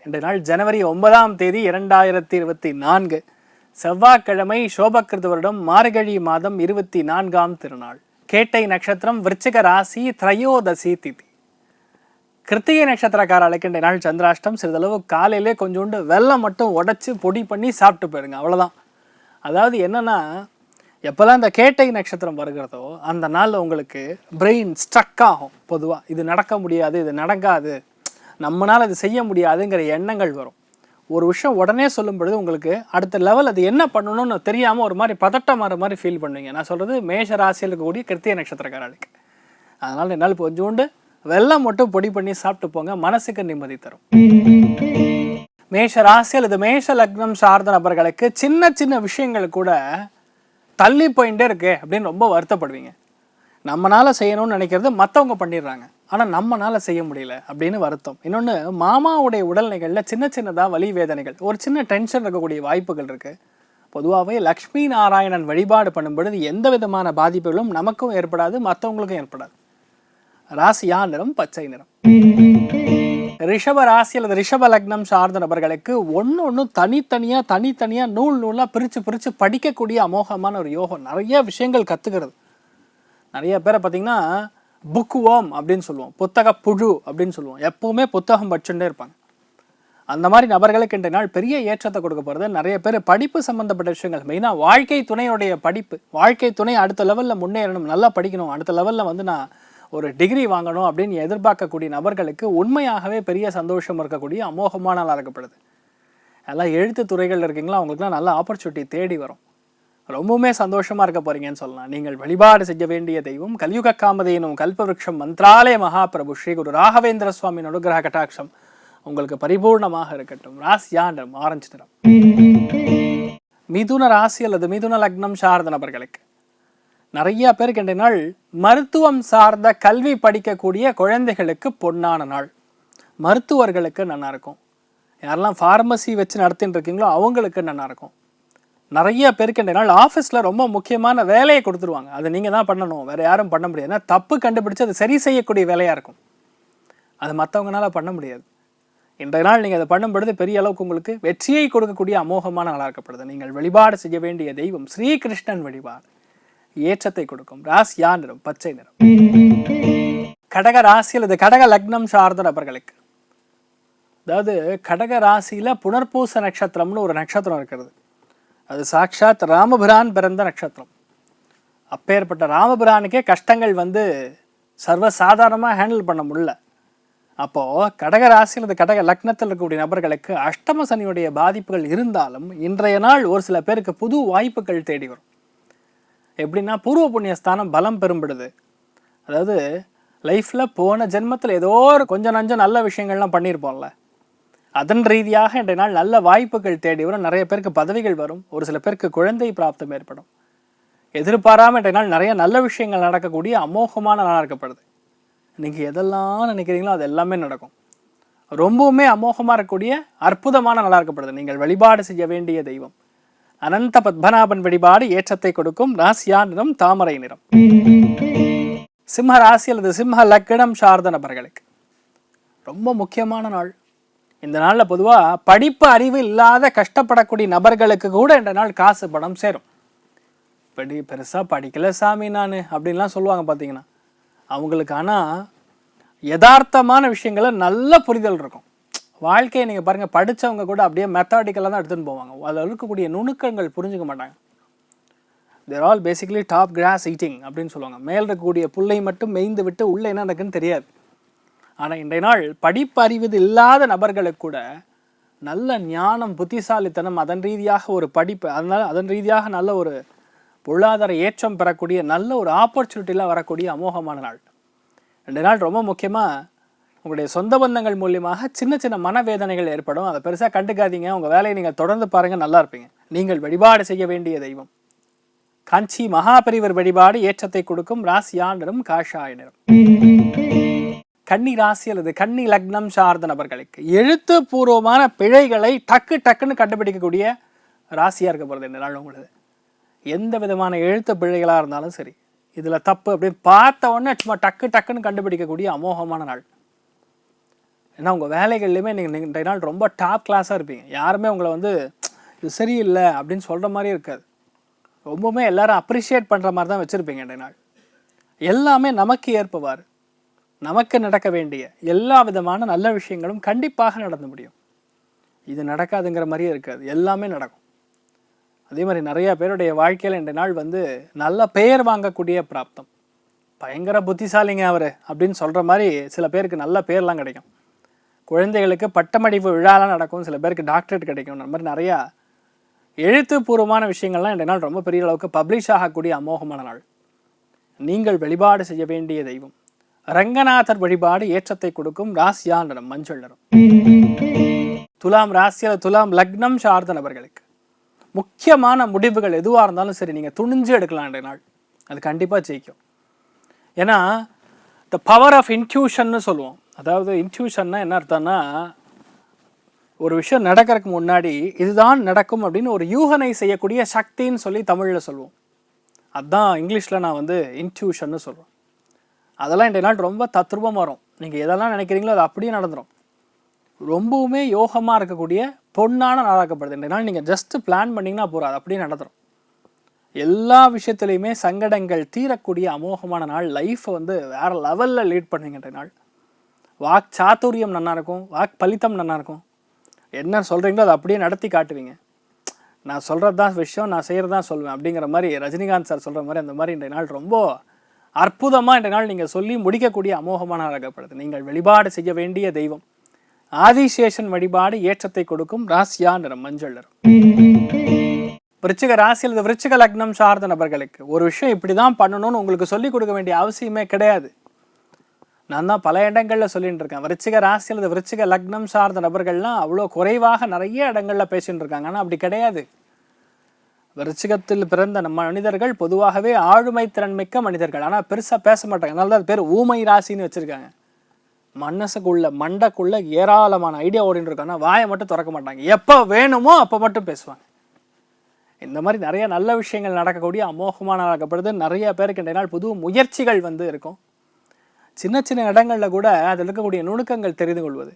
இன்றைய நாள் ஜனவரி 9ஆம் தேதி 2024 செவ்வாய்க்கிழமை. சோபக்கிருத வருடம் மார்கழி மாதம் 24ஆம் திருநாள். கேட்டை நட்சத்திரம், விருச்சிக ராசி, திரையோதசி திதி. கிருத்திகை நட்சத்திரக்காரர்களுக்கு இன்றைய நாள் சந்திராஷ்டம். சிறிதளவு காலையிலே கொஞ்சோண்டு வெல்லம் மட்டும் உடைச்சி பொடி பண்ணி சாப்பிட்டு போயிருங்க, அவ்வளோதான். அதாவது என்னன்னா, எப்போல்லாம் இந்த கேட்டை நட்சத்திரம் வருகிறதோ அந்த நாள் உங்களுக்கு பிரெயின் ஸ்ட்ரக் ஆகும். பொதுவாக இது நடக்க முடியாது, இது நடக்காது, நம்மளால் அது செய்ய முடியாதுங்கிற எண்ணங்கள் வரும். ஒரு விஷயம் உடனே சொல்லும் பொழுது உங்களுக்கு அடுத்த லெவல் அது என்ன பண்ணணும்னு தெரியாமல் ஒரு மாதிரி பதட்டம் வர மாதிரி ஃபீல் பண்ணுவீங்க. நான் சொல்கிறது மேஷ ராசியில் இருக்கக்கூடிய கிருத்திகை நட்சத்திரக்காரர்களுக்கு. அதனால் என்னால் கொஞ்சோண்டு வெல்லம் மட்டும் பொடி பண்ணி சாப்பிட்டு போங்க, மனசுக்கு நிம்மதி தரும். மேஷ ராசி அல்லது மேஷ லக்னம் சார்ந்த நபர்களுக்கு சின்ன சின்ன விஷயங்கள் கூட தள்ளி போயிட்டே இருக்கு அப்படின்னு ரொம்ப வருத்தப்படுவீங்க. நம்மளால் செய்யணும்னு நினைக்கிறது மற்றவங்க பண்ணிடுறாங்க, ஆனால் நம்மளால் செய்ய முடியல அப்படின்னு வருத்தம். இன்னொன்று, மாமாவுடைய உடல்நிலைகளில் சின்ன சின்னதாக வலி வேதனைகள், ஒரு சின்ன டென்ஷன் இருக்கக்கூடிய வாய்ப்புகள் இருக்குது. பொதுவாகவே லக்ஷ்மி நாராயணன் வழிபாடு பண்ணும் பொழுது எந்த விதமான பாதிப்புகளும் நமக்கும் ஏற்படாது, மற்றவங்களுக்கும் ஏற்படாது. ராசியா நிறம் பச்சை நிறம். ரிஷப ராசி அல்லது ரிஷப லக்னம் சார்ந்த நபர்களுக்கு ஒன்று தனித்தனியாக நூலாக பிரித்து படிக்கக்கூடிய அமோகமான ஒரு யோகம். நிறைய விஷயங்கள் கற்றுக்கிறது. நிறைய பேரை பார்த்திங்கன்னா புக் வார்ம் அப்படின்னு சொல்லுவோம், புத்தக புழு அப்படின்னு சொல்லுவோம். எப்போவுமே புத்தகம் படிச்சுட்டே இருப்பாங்க. அந்த மாதிரி நபர்களுக்கு இன்றைய நாள் பெரிய ஏற்றத்தை கொடுக்க போகிறது. நிறைய பேர் படிப்பு சம்மந்தப்பட்ட விஷயங்கள், மெயினாக வாழ்க்கை துணையுடைய படிப்பு, வாழ்க்கை துணை அடுத்த லெவலில் முன்னேறணும், நல்லா படிக்கணும், அடுத்த லெவலில் நான் ஒரு டிகிரி வாங்கணும் அப்படின்னு எதிர்பார்க்கக்கூடிய நபர்களுக்கு உண்மையாகவே பெரிய சந்தோஷம் இருக்கக்கூடிய அமோகமான நாளாக இருக்கப்படுது. எல்லாம் எழுத்து துறைகள் இருக்கீங்களா, அவங்களுக்குலாம் நல்ல ஆப்பர்ச்சுனிட்டி தேடி வரும். ரொம்பவுமே சந்தோஷமாக இருக்க போகிறீங்கன்னு சொல்லலாம். நீங்கள் வழிபாடு செய்ய வேண்டிய தெய்வம் கலியுக காமதேனும் கல்பவருஷம் மந்த்ராலய மகாபிரபு ஸ்ரீ குரு ராகவேந்திர சுவாமி அனுகிரக கட்டாட்சம் உங்களுக்கு பரிபூர்ணமாக இருக்கட்டும். ராசியா நிறம் ஆரஞ்சு நிறம். மிதுன ராசி அல்லது மிதுன லக்னம் சார்ந்த நபர்களுக்கு நிறைய பேருக்கு இன்றைய நாள் மருத்துவம் சார்ந்த கல்வி படிக்கக்கூடிய குழந்தைகளுக்கு பொன்னான நாள். மருத்துவர்களுக்கு நல்லா இருக்கும். யாரெல்லாம் ஃபார்மசி வச்சு நடத்தின்னு இருக்கீங்களோ அவங்களுக்கு நல்லா இருக்கும். நிறைய பேருக்கு இன்றைய நாள் ஆஃபீஸில் ரொம்ப முக்கியமான வேலையை கொடுத்துருவாங்க. அதை நீங்கள் தான் பண்ணணும், வேறு யாரும் பண்ண முடியாது. ஏன்னா தப்பு கண்டுபிடிச்சு அதை சரி செய்யக்கூடிய வேலையாக இருக்கும். அது மற்றவங்களால பண்ண முடியாது. இன்றைய நாள் நீங்கள் அதை பண்ணும்பொழுது பெரிய அளவுக்கு உங்களுக்கு வெற்றியை கொடுக்கக்கூடிய அமோகமான நாளாக இருக்கப்படுது. நீங்கள் வழிபாடு செய்ய வேண்டிய தெய்வம் ஸ்ரீகிருஷ்ணன் வழிபாடு ஏற்றத்தை கொடுக்கும். ராசியா நிறம் பச்சை நிறம். கடக ராசி அல்லது கடக லக்னம் சார்ந்த நபர்களுக்கு, அதாவது கடக ராசியில் புனர்பூச நட்சத்திரம்னு ஒரு நட்சத்திரம் இருக்கிறது. அது சாட்சாத் ராமபிரான் பிறந்த நட்சத்திரம். அப்பேற்பட்ட ராமபிரானுக்கே கஷ்டங்கள் சர்வசாதாரணமாக ஹேண்டில் பண்ண முடியல. அப்போது கடக ராசியில் அல்லது கடக லக்னத்தில் இருக்கக்கூடிய நபர்களுக்கு அஷ்டம சனியுடைய பாதிப்புகள் இருந்தாலும் இன்றைய நாள் ஒரு சில பேருக்கு புது வாய்ப்புகள் தேடி வரும். எப்படின்னா, பூர்வ புண்ணிய ஸ்தானம் பலம் பெரும்படுது. அதாவது லைஃப்பில் போன ஜென்மத்தில் ஏதோ ஒரு கொஞ்சம் நஞ்சம் நல்ல விஷயங்கள்லாம் பண்ணியிருப்போம்ல, அதன் ரீதியாக இன்றைய நாள் நல்ல வாய்ப்புகள் தேடி வரும். நிறைய பேருக்கு பதவிகள் வரும். ஒரு சில பேருக்கு குழந்தை பிராப்தம் ஏற்படும். எதிர்பாராமல் இன்றைய நாள் நிறைய நல்ல விஷயங்கள் நடக்கக்கூடிய அமோகமான நாளாக இருக்கப்படுது. நீங்கள் எதெல்லாம் நினைக்கிறீங்களோ அது எல்லாமே நடக்கும். ரொம்பவுமே அமோகமாக இருக்கக்கூடிய அற்புதமான நாளாக இருக்கப்படுது. நீங்கள் வழிபாடு செய்ய வேண்டிய தெய்வம் அனந்த பத்மநாபன் வழிபாடு ஏற்றத்தை கொடுக்கும். ராசியா நிறம் தாமரை நிறம். சிம்ம ராசி அல்லது சிம்ம லக்னம் சார்ந்த நபர்களுக்கு ரொம்ப முக்கியமான நாள். இந்த நாளில் பொதுவாக படிப்பு அறிவு இல்லாத கஷ்டப்படக்கூடிய நபர்களுக்கு கூட இந்த நாள் காசு பணம் சேரும். பெருசாக படிக்கல சாமி நான் அப்படின்லாம் சொல்லுவாங்க பார்த்தீங்கன்னா, அவங்களுக்கு ஆனால் யதார்த்தமான விஷயங்களை நல்ல புரிதல் இருக்கும். வாழ்க்கையை நீங்கள் பாருங்கள், படித்தவங்க கூட அப்படியே மெத்தாடிக்கலாக தான் எடுத்துகிட்டு போவாங்க. அதில் இருக்கக்கூடிய நுணுக்கங்கள் புரிஞ்சுக்க மாட்டாங்க. There all basically top cross eating அப்படின்னு சொல்லுவாங்க. மேல் இருக்கக்கூடிய புல்லை மட்டும் மேய்ந்து விட்டு உள்ளே என்ன நடக்குன்னு தெரியாது. ஆனால் இன்றைய நாள் படிப்பறிவு இல்லாத நபர்களுக்கு கூட நல்ல ஞானம், புத்திசாலித்தனம், அதன் ரீதியாக ஒரு படிப்பு, அதன் ரீதியாக நல்ல ஒரு பொருளாதார ஏற்றம் பெறக்கூடிய நல்ல ஒரு ஆப்பர்ச்சுனிட்டியில் வரக்கூடிய அமோகமான நாள். இன்றைய நாள் ரொம்ப முக்கியமாக உங்களுடைய சொந்த பந்தங்கள் மூலியமாக சின்ன சின்ன மனவேதனைகள் ஏற்படும். அதை பெருசாக கண்டுக்காதீங்க. உங்கள் வேலையை நீங்கள் தொடர்ந்து பாருங்கள், நல்லா இருப்பீங்க. நீங்கள் வழிபாடு செய்ய வேண்டிய தெய்வம் காஞ்சி மகாபெரிவர் வழிபாடு ஏற்றத்தை கொடுக்கும். ராசியா நிறம் காஷாய நிறம். கன்னி ராசி அல்லது கன்னி லக்னம் சார்ந்த நபர்களுக்கு எழுத்துப்பூர்வமான பிழைகளை டக்குன்னு கண்டுபிடிக்கக்கூடிய ராசியாக இருக்க போகிறது இந்த நாள். உங்களுக்கு எந்த விதமான எழுத்து பிழைகளாக இருந்தாலும் சரி, இதில் தப்பு அப்படின்னு பார்த்த உடனே சும்மா டக்குன்னு கண்டுபிடிக்கக்கூடிய அமோகமான நாள். ஏன்னா உங்கள் வேலைகள்லையுமே நீங்கள் இன்றைய நாள் ரொம்ப டாப் கிளாஸாக இருப்பீங்க. யாருமே உங்களை வந்து இது சரியில்லை அப்படின்னு சொல்கிற மாதிரி இருக்காது. ரொம்பவுமே எல்லாரும் அப்ரிஷியேட் பண்ணுற மாதிரி தான் வச்சுருப்பீங்க இன்றைய நாள். எல்லாமே நமக்கு ஏற்பவாறு, நமக்கு நடக்க வேண்டிய எல்லா விதமான நல்ல விஷயங்களும் கண்டிப்பாக நடந்து முடியும். இது நடக்காதுங்கிற மாதிரியே இருக்காது, எல்லாமே நடக்கும். அதே மாதிரி நிறையா பேருடைய வாழ்க்கையில் இன்றைய நாள் வந்து நல்ல பெயர் வாங்கக்கூடிய பிராப்தம். பயங்கர புத்திசாலிங்க அவர் அப்படின்னு சொல்கிற மாதிரி சில பேருக்கு நல்ல பேர்லாம் கிடைக்கும். குழந்தைகளுக்கு பட்டமளிப்பு விழாலாம் நடக்கும், சில பேருக்கு டாக்டரேட் கிடைக்கும். அந்த மாதிரி நிறையா எழுத்துப்பூர்வமான விஷயங்கள்லாம் இன்றைய நாள் ரொம்ப பெரிய அளவுக்கு பப்ளிஷ் ஆகக்கூடிய அமோகமான நாள். நீங்கள் வழிபாடு செய்ய வேண்டிய தெய்வம் ரங்கநாதர் வழிபாடு ஏற்றத்தை கொடுக்கும். ராசியா நிறம் மஞ்சள் நிறம். துலாம் ராசியில் துலாம் லக்னம் சார்ந்த நபர்களுக்கு முக்கியமான முடிவுகள் எதுவாக இருந்தாலும் சரி நீங்கள் துணிஞ்சு எடுக்கலாம் இன்றைய நாள். அது கண்டிப்பாக ஜெயிக்கும். ஏன்னா த பவர் ஆஃப் இன்ட்யூஷன்னு சொல்லுவோம். அதாவது இன்ட்யூஷன்னா என்ன அர்த்தம்னா, ஒரு விஷயம் நடக்கிறதுக்கு முன்னாடி இதுதான் நடக்கும் அப்படின்னு ஒரு யூகனை செய்யக்கூடிய சக்தின்னு சொல்லி தமிழில் சொல்லுவோம். அதுதான் இங்கிலீஷில் நான் வந்து இன்ட்யூஷன்னு சொல்கிறேன். அதெல்லாம் இன்றைய நாள் ரொம்ப தத்ரூபமாக வரும். நீங்கள் எதெல்லாம் நினைக்கிறீங்களோ அது அப்படியே நடந்துடும். ரொம்பவுமே யோகமாக இருக்கக்கூடிய பொன்னான நாளாக்கப்படுது இன்றைய நாள். நீங்கள் ஜஸ்ட்டு பிளான் பண்ணிங்கன்னா போகிறோம், அது அப்படியே நடந்துடும். எல்லா விஷயத்துலையுமே சங்கடங்கள் தீரக்கூடிய அமோகமான நாள். லைஃப்பை வந்து வேறு லெவலில் லீட் பண்ணுவீங்க நாள். வாக் சாத்துரியம் நல்லாயிருக்கும், வாக் பலித்தம் நல்லாயிருக்கும். என்ன சொல்கிறீங்களோ அதை அப்படியே நடத்தி காட்டுவீங்க. நான் சொல்கிறது தான் விஷயம், நான் செய்கிறது தான் சொல்லுவேன் அப்படிங்கிற மாதிரி ரஜினிகாந்த் சார் சொல்கிற மாதிரி அந்த மாதிரி இன்றைய நாள் ரொம்ப அற்புதமாக இன்றைய நாள் நீங்கள் சொல்லி முடிக்கக்கூடிய அமோகமான நாளாகப்படுது. நீங்கள் வழிபாடு செய்ய வேண்டிய தெய்வம் ஆதிசேஷன் வழிபாடு ஏற்றத்தை கொடுக்கும். ராசியா நிறம் மஞ்சள் நிறம். விருச்சிக ராசியில் இது விருச்சிக லக்னம் சார்ந்த நபர்களுக்கு ஒரு விஷயம் இப்படி தான் பண்ணணும்னு உங்களுக்கு சொல்லிக் கொடுக்க வேண்டிய அவசியமே கிடையாது. நான் தான் பல இடங்களில் சொல்லிட்டு இருக்கேன். விருச்சிக ராசியில் இது விருச்சிக லக்னம் சார்ந்த நபர்கள்லாம் அவ்வளோ குறைவாக நிறைய இடங்களில் பேசிட்டு இருக்காங்க. ஆனால் அப்படி கிடையாது. விருச்சிகத்தில் பிறந்த நம்ம மனிதர்கள் பொதுவாகவே ஆளுமை திறன்மிக்க மனிதர்கள். ஆனால் பெருசாக பேச மாட்டாங்க. அதனால தான் பேர் ஊமை ராசின்னு வச்சுருக்காங்க. மனசுக்குள்ள மண்டைக்குள்ள ஏராளமான ஐடியா ஓடிட்டு இருக்காங்க. வாயை மட்டும் திறக்க மாட்டாங்க. எப்போ வேணுமோ அப்போ மட்டும் பேசுவாங்க. இந்த மாதிரி நிறைய நல்ல விஷயங்கள் நடக்கக்கூடிய அமோகமான நடக்கப்படுது. நிறைய பேருக்கு இன்றைய நாள் புது முயற்சிகள் வந்து இருக்கும். சின்ன சின்ன இடங்களில் கூட அதில் இருக்கக்கூடிய நுணுக்கங்கள் தெரிந்து கொள்வது,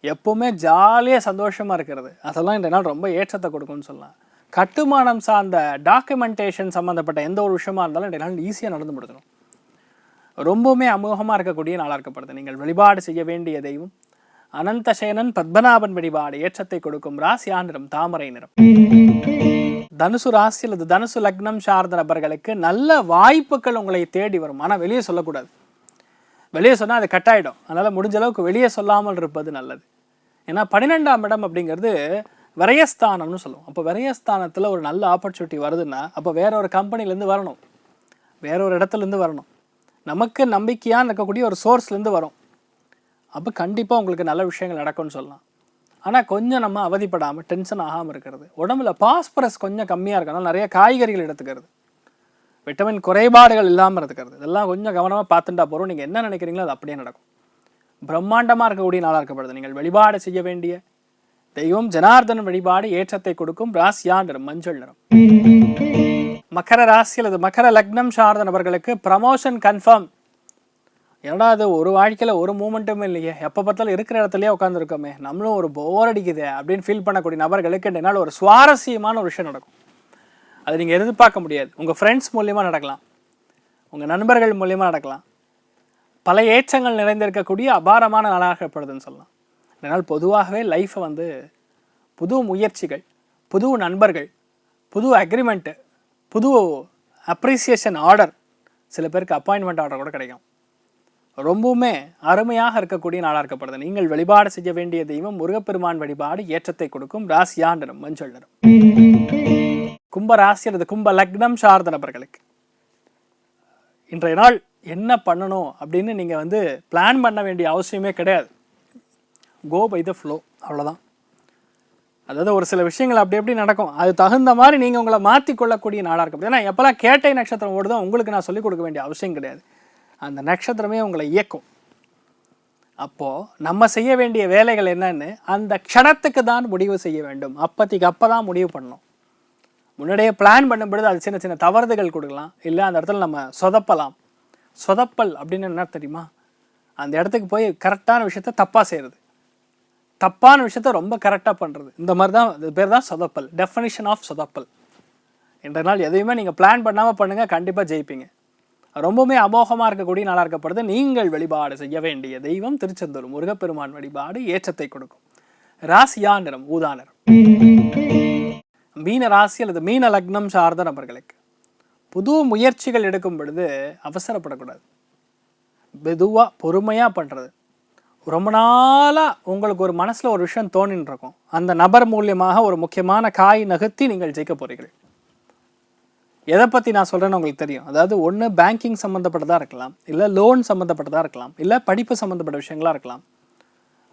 எப்போவுமே ஜாலியாக சந்தோஷமாக இருக்கிறது, அதெல்லாம் இன்றைய நாள் ரொம்ப ஏற்றத்தை கொடுக்கும்னு சொல்லலாம். கட்டுமானம் சார்ந்த டாக்குமெண்டேஷன் சம்மந்தப்பட்ட எந்த ஒரு விஷயமா இருந்தாலும் இன்றைய நாள் ஈஸியாக நடந்து முடிஞ்சிடும். ரொம்பவுமே அமோகமாக இருக்கக்கூடிய நாளாக இருக்கப்படுது. நீங்கள் வழிபாடு செய்ய வேண்டிய தெய்வம் அனந்தசேனன் பத்மநாபன் வழிபாடு ஏற்றத்தை கொடுக்கும். ராசியா நிறம் தாமரை நிறம். தனுசு ராசி அல்லது தனுசு லக்னம் சார்ந்த நபர்களுக்கு நல்ல வாய்ப்புகள் உங்களை தேடி வரும். ஆனால் வெளியே சொல்லக்கூடாது. வெளியே சொன்னால் அது கட்டாயிடும். அதனால் முடிஞ்ச அளவுக்கு வெளியே சொல்லாமல் இருப்பது நல்லது. ஏன்னா 12ஆம் இடம் அப்படிங்கிறது விரயஸ்தானம்னு சொல்லுவோம். அப்போ விரயஸ்தானத்தில் ஒரு நல்ல ஆப்பர்ச்சுனிட்டி வருதுன்னா அப்போ வேற ஒரு கம்பெனிலேருந்து வரணும், வேற ஒரு இடத்துலேருந்து வரணும், நமக்கு நம்பிக்கையாக இருக்கக்கூடிய ஒரு சோர்ஸ்லேருந்து வரும். அப்போ கண்டிப்பாக உங்களுக்கு நல்ல விஷயங்கள் நடக்கும்னு சொல்லலாம். ஆனால் கொஞ்சம் நம்ம அவதிப்படாமல் டென்ஷன் ஆகாமல் இருக்கிறது. உடம்புல பாஸ்பரஸ் கொஞ்சம் கம்மியாக இருக்கனால நிறைய காய்கறிகள் எடுத்துக்கிறது, விட்டமின் குறைபாடுகள் இல்லாமல் இருக்கிறது, இதெல்லாம் கொஞ்சம் கவனமாக பார்த்துட்டா போகிறோம். நீங்கள் என்ன நினைக்கிறீங்களோ அது அப்படியே நடக்கும். பிரம்மாண்டமாக இருக்கக்கூடிய நாளாக இருக்கப்படுது. நீங்கள் வழிபாடு செய்ய வேண்டிய தெய்வம் ஜனார்தன் வழிபாடு ஏற்றத்தை கொடுக்கும். ராசியா நிறம் மஞ்சள் நிறம். மகர ராசி அல்லது மகர லக்னம் சார்ந்த நபர்களுக்கு ப்ரமோஷன் கன்ஃபார்ம். ஏன்னா அது ஒரு வாழ்க்கையில் ஒரு மூமெண்ட்டுமே இல்லையே, எப்போ பார்த்தாலும் இருக்கிற இடத்துலையே உட்காந்துருக்கோமே, நம்மளும் ஒரு போர் அடிக்குது அப்படின்னு ஃபீல் பண்ணக்கூடிய நபர்களுக்கு என்னால் ஒரு சுவாரஸ்யமான ஒரு விஷயம் நடக்கும். அது நீங்கள் எதிர்பார்க்க முடியாது. உங்கள் ஃப்ரெண்ட்ஸ் மூலியமாக நடக்கலாம், உங்கள் நண்பர்கள் மூலியமாக நடக்கலாம். பல ஏற்றங்கள் நிறைந்திருக்கக்கூடிய அபாரமான நாளாகப்படுதுன்னு சொல்லலாம். இதனால் பொதுவாகவே லைஃப்பை வந்து புது முயற்சிகள், புது நண்பர்கள், புது அக்ரிமெண்ட்டு, புது அப்ரிசியேஷன் ஆர்டர், சில பேருக்கு அப்பாயின்மெண்ட் ஆர்டர் கூட கிடைக்கும். ரொம்பவுமே அருமையாக இருக்கக்கூடிய நாளாக இருக்கப்படுது. நீங்கள் வழிபாடு செய்ய வேண்டிய தெய்வம் முருகப்பெருமான் வழிபாடு ஏற்றத்தை கொடுக்கும். ராசியா நிறம் மஞ்சள் நிறம். கும்ப ராசி அல்லது கும்ப லக்னம் சார்ந்த நபர்களுக்கு இன்றைய நாள் என்ன பண்ணணும் அப்படின்னு நீங்கள் வந்து பிளான் பண்ண வேண்டிய அவசியமே கிடையாது. கோ பை த ஃப்ளோ, அவ்வளோதான். அதாவது ஒரு சில விஷயங்கள் அப்படி எப்படி நடக்கும், அது தகுந்த மாதிரி நீங்கள் உங்களை மாற்றிக்கொள்ளக்கூடிய நாளாக இருக்கப்படுது. ஏன்னா எப்போல்லாம் கேட்டை நட்சத்திரம் ஓடுதோ உங்களுக்கு நான் சொல்லிக் கொடுக்க வேண்டிய அவசியம் கிடையாது. அந்த நட்சத்திரமே உங்களை இயக்கும். அப்போது நம்ம செய்ய வேண்டிய வேலைகள் என்னன்னு அந்த க்ஷணத்துக்கு தான் முடிவு செய்ய வேண்டும். அப்போதைக்கு அப்போ தான் முடிவு பண்ணணும். முன்னாடியே பிளான் பண்ணும்பொழுது அது சின்ன சின்ன தவறுகள் கொடுக்கலாம், இல்லை அந்த இடத்துல நம்ம சொதப்பலாம். சொதப்பல் அப்படின்னு என்ன தெரியுமா, அந்த இடத்துக்கு போய் கரெக்டான விஷயத்த தப்பாக செய்கிறது, தப்பான விஷயத்த ரொம்ப கரெக்டாக பண்ணுறது, இந்த மாதிரி தான் இது பேர் தான் சொதப்பல். Definition of சொதப்பல். இன்றைய நாள் எதையுமே நீங்கள் பிளான் பண்ணாமல் பண்ணுங்கள், கண்டிப்பாக ஜெயிப்பீங்க. ரொம்பவுமே அமோகமாக இருக்கக்கூடிய நாளாக இருக்கப்படுது. நீங்கள் வழிபாடு செய்ய வேண்டிய தெய்வம் திருச்செந்தூர் முருகப்பெருமான் வழிபாடு ஏற்றத்தை கொடுக்கும். ராசியா நிறம் ஊதா நிறம். மீன ராசி அல்லது மீன லக்னம் சார்ந்த நபர்களுக்கு புது முயற்சிகள் எடுக்கும் பொழுது அவசரப்படக்கூடாது. மெதுவாக பொறுமையாக பண்ணுறது. ரொம்ப நாளாக உங்களுக்கு ஒரு மனசில் ஒரு விஷயம் தோணின்னு இருக்கும், அந்த நபர் மூலியமாக ஒரு முக்கியமான காய் நகர்த்தி நீங்கள் ஜெயிக்க போகிறீர்கள். எதை பற்றி நான் சொல்கிறேன்னு உங்களுக்கு தெரியும். அதாவது ஒன்று பேங்கிங் சம்மந்தப்பட்டதாக இருக்கலாம், இல்லை லோன் சம்மந்தப்பட்டதாக இருக்கலாம், இல்லை படிப்பு சம்மந்தப்பட்ட விஷயங்களாக இருக்கலாம்.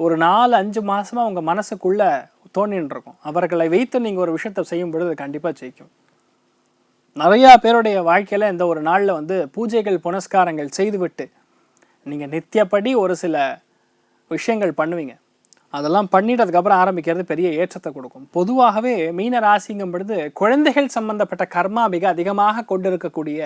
ஒரு 4-5 மாதமாக உங்கள் மனசுக்குள்ளே தோணின்னு இருக்கும். அவர்களை வைத்து நீங்கள் ஒரு விஷயத்தை செய்யும் பொழுது அது கண்டிப்பாக ஜெயிக்கும். நிறையா பேருடைய வாழ்க்கையில் இந்த ஒரு நாளில் வந்து பூஜைகள் புனஸ்காரங்கள் செய்துவிட்டு நீங்கள் நித்தியப்படி ஒரு சில விஷயங்கள் பண்ணுவீங்க. அதெல்லாம் பண்ணிட்டு அதுக்கப்புறம் ஆரம்பிக்கிறது பெரிய ஏற்றத்தை கொடுக்கும். பொதுவாகவே மீன ராசிங்கும் பொழுது குழந்தைகள் சம்பந்தப்பட்ட கர்மா மிக அதிகமாக கொண்டிருக்கக்கூடிய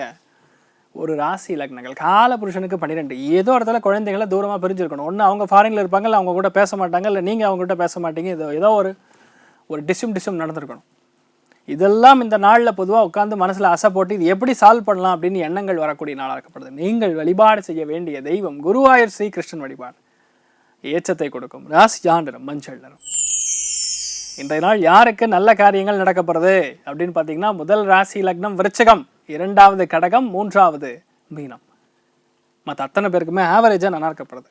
ஒரு ராசி லக்னங்கள். கால புருஷனுக்கு 12. ஏதோ இடத்துல குழந்தைகளை தூரமாக பிரிஞ்சிருக்கணும். ஒன்று அவங்க ஃபாரினில் இருப்பாங்க, இல்லை அவங்க கூட பேச மாட்டாங்க, இல்லை நீங்கள் அவங்ககிட்ட பேச மாட்டீங்க. ஏதோ ஒரு டிஸ்யூம் நடந்திருக்கணும். இதெல்லாம் இந்த நாளில் பொதுவாக உட்காந்து மனசில் ஆசை போட்டு இது எப்படி சால்வ் பண்ணலாம் அப்படின்னு எண்ணங்கள் வரக்கூடிய நாளாக இருக்கப்படுது. நீங்கள் வழிபாடு செய்ய வேண்டிய தெய்வம் குருவாயூர் ஸ்ரீகிருஷ்ணன் வழிபாடு ஏற்றத்தை கொடுக்கும். ராசியா நிறம் மஞ்சள் நிறம். இன்றைய நாள் யாருக்கு நல்ல காரியங்கள் நடக்கப்படுறது அப்படின்னு பார்த்தீங்கன்னா, முதல் ராசி லக்னம் விருச்சிகம், 2வது கடகம், 3வது மீனம். மற்ற அத்தனை பேருக்குமே ஆவரேஜாக நல்லா இருக்கப்படுது.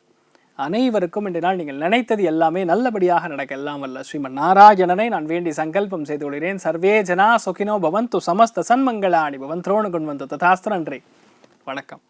அனைவருக்கும் இன்றைய நாள் நீங்கள் நினைத்தது எல்லாமே நல்லபடியாக நடக்க எல்லாம் வல்ல ஸ்ரீமன் நாராயணனை நான் வேண்டி சங்கல்பம் செய்து கொள்கிறேன். சர்வே ஜனா சுகினோ பவந்து, சமஸ்த சன்மங்களாணி பவன், திரோணு குண்வந்து ததாஸ்து. நன்றி, வணக்கம்.